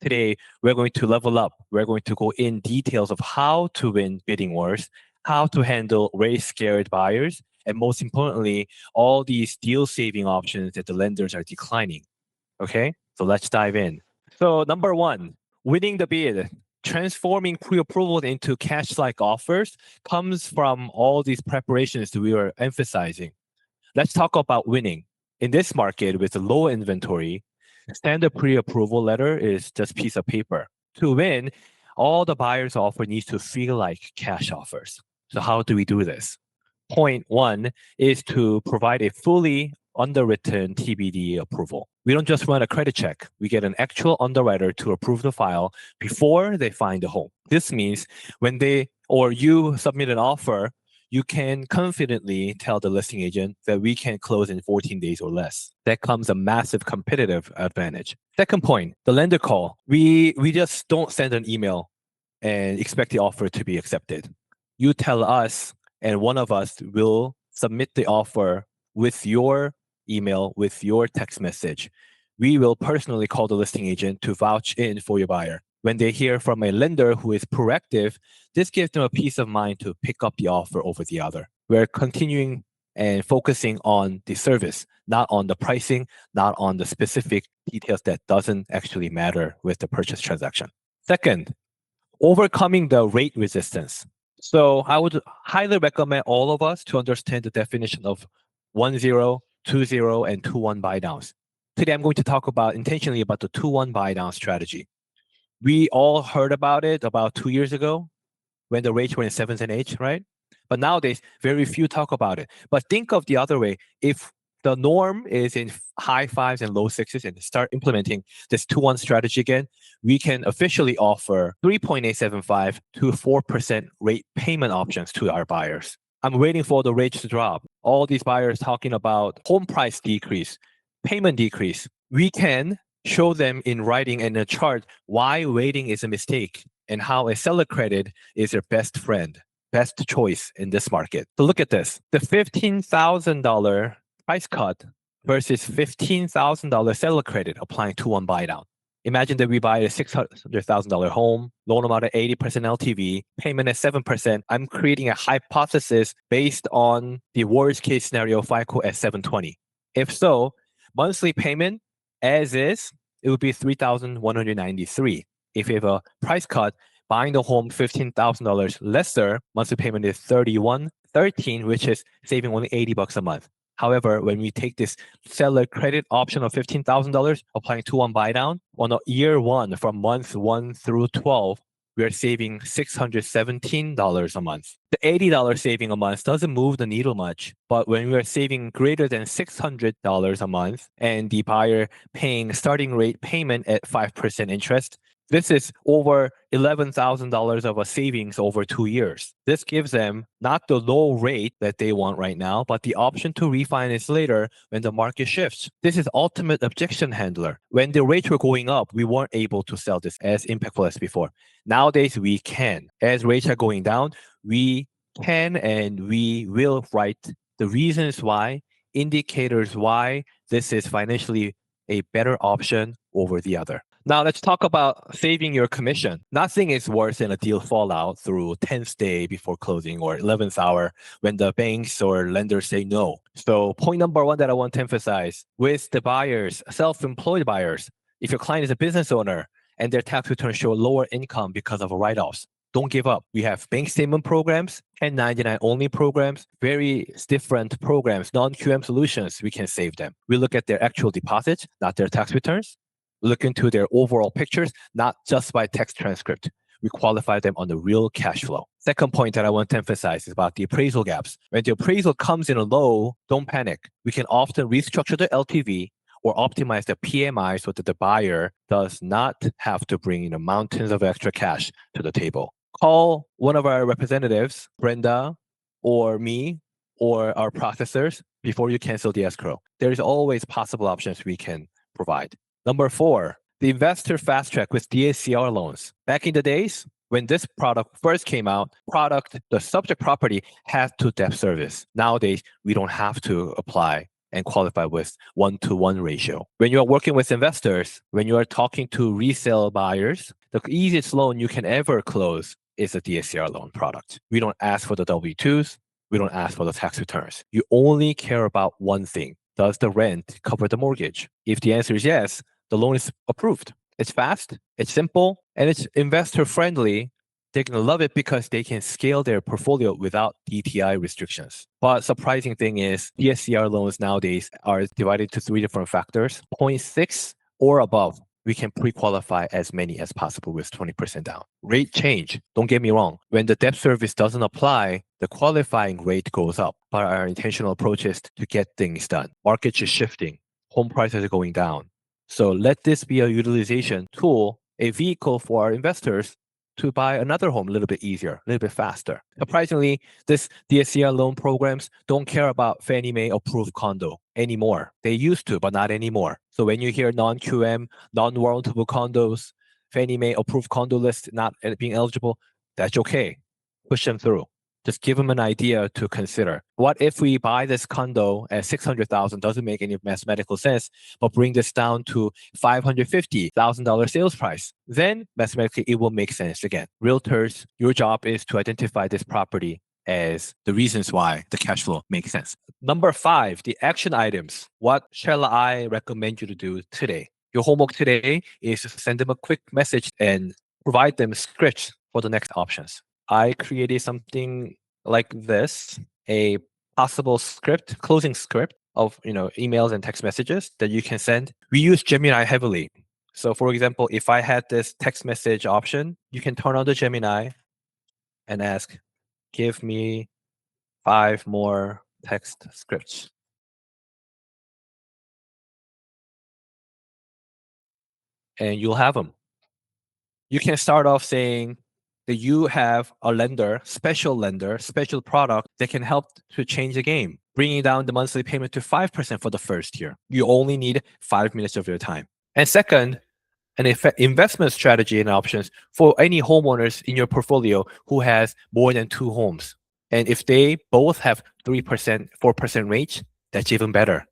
Today, we're going to level up. We're going to go in details of how to win bidding wars, how to handle rate-scared buyers, and most importantly, all these deal-saving options that the lenders are declining. Okay, so let's dive in. So number one, winning the bid. Transforming pre-approvals into cash-like offers comes from all these preparations that we are emphasizing. Let's talk about winning. In this market with low inventory, standard pre-approval letter is just piece of paper. To win, all the buyer's offer needs to feel like cash offers. So how do we do this? Point one is to provide a fully underwritten TBD approval. We don't just run a credit check. We get an actual underwriter to approve the file before they find a home. This means when they or you submit an offer, you can confidently tell the listing agent that we can close in 14 days or less. That comes a massive competitive advantage. Second point, the lender call. We just don't send an email and expect the offer to be accepted. You tell us, and one of us will submit the offer with your email, with your text message. We will personally call the listing agent to vouch in for your buyer. When they hear from a lender who is proactive, this gives them a peace of mind to pick up the offer over the other. We're continuing and focusing on the service, not on the pricing, not on the specific details that doesn't actually matter with the purchase transaction. Second, overcoming the rate resistance. So I would highly recommend all of us to understand the definition of 1-0, 2-0, and 2-1 buy downs. Today, I'm going to talk intentionally about the 2-1 buy down strategy. We all heard about it about 2 years ago when the rates were in 7s and 8s, right? But nowadays, very few talk about it. But think of the other way. If the norm is in high 5s and low 6s and start implementing this 2-1 strategy again, we can officially offer 3.875 to 4% rate payment options to our buyers. I'm waiting for the rates to drop. All these buyers talking about home price decrease, payment decrease. We can show them in writing and a chart why waiting is a mistake and how a seller credit is their best friend, best choice in this market. So look at this. The $15,000 price cut versus $15,000 seller credit applying 2-1 buy down. Imagine that we buy a $600,000 home, loan amount at 80% LTV, payment at 7%. I'm creating a hypothesis based on the worst case scenario FICO at 720. If so, monthly payment as is, it would be $3,193. If you have a price cut, buying the home $15,000 lesser, monthly payment is $3,113, which is saving only $80 a month. However, when we take this seller credit option of $15,000, applying 2-1 buy down, on a year one, from month 1 through 12, we are saving $617 a month. The $80 saving a month doesn't move the needle much, but when we are saving greater than $600 a month and the buyer paying starting rate payment at 5% interest, this is over $11,000 of a savings over 2 years. This gives them not the low rate that they want right now, but the option to refinance later when the market shifts. This is ultimate objection handler. When the rates were going up, we weren't able to sell this as impactful as before. Nowadays, we can. As rates are going down, we can and we will write the reasons why, indicators why this is financially a better option over the other. Now let's talk about saving your commission. Nothing is worse than a deal fallout through 10th day before closing or 11th hour when the banks or lenders say no. So point number one that I want to emphasize with the buyers, self-employed buyers, if your client is a business owner and their tax returns show lower income because of write-offs, don't give up. We have bank statement programs, 1099 only programs, very different programs, non-QM solutions. We can save them. We look at their actual deposits, not their tax returns. Look into their overall pictures, not just by text transcript. We qualify them on the real cash flow. Second point that I want to emphasize is about the appraisal gaps. When the appraisal comes in low, don't panic. We can often restructure the LTV or optimize the PMI so that the buyer does not have to bring in mountains of extra cash to the table. Call one of our representatives, Brenda or me or our processors, before you cancel the escrow. There's always possible options we can provide. Number 4, the investor fast track with DSCR loans. Back in the days, when this product first came out, the subject property had to debt service. Nowadays, we don't have to apply and qualify with 1-to-1 ratio. When you are working with investors, when you are talking to resale buyers, the easiest loan you can ever close is a DSCR loan product. We don't ask for the W-2s. We don't ask for the tax returns. You only care about one thing. Does the rent cover the mortgage? If the answer is yes, the loan is approved. It's fast, it's simple, and it's investor friendly. They're going to love it because they can scale their portfolio without DTI restrictions. But surprising thing is DSCR loans nowadays are divided to three different factors. 0.6 or above, we can pre-qualify as many as possible with 20% down. Rate change, don't get me wrong. When the debt service doesn't apply, the qualifying rate goes up. But our intentional approach is to get things done. Market is shifting. Home prices are going down. So let this be a utilization tool, a vehicle for our investors to buy another home a little bit easier, a little bit faster. Surprisingly, this DSCR loan programs don't care about Fannie Mae approved condo anymore. They used to, but not anymore. So when you hear non-QM, non-warrantable condos, Fannie Mae approved condo list not being eligible, that's okay. Push them through. Just give them an idea to consider. What if we buy this condo at $600,000? Doesn't make any mathematical sense, but bring this down to $550,000 sales price. Then mathematically, it will make sense again. Realtors, your job is to identify this property as the reasons why the cash flow makes sense. Number 5, the action items. What shall I recommend you to do today? Your homework today is to send them a quick message and provide them scripts for the next options. I created something like this, a possible script, closing script of emails and text messages that you can send. We use Gemini heavily. So for example, if I had this text message option, you can turn on the Gemini and ask, give me 5 more text scripts. And you'll have them. You can start off saying that you have a lender, special product that can help to change the game, bringing down the monthly payment to 5% for the first year. You only need 5 minutes of your time. And second, an investment strategy and options for any homeowners in your portfolio who has more than 2 homes. And if they both have 3%, 4% range, that's even better.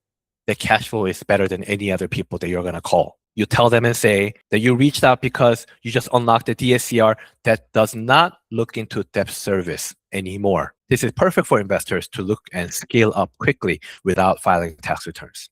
The cash flow is better than any other people that you're going to call. You tell them and say that you reached out because you just unlocked the DSCR that does not look into debt service anymore. This is perfect for investors to look and scale up quickly without filing tax returns.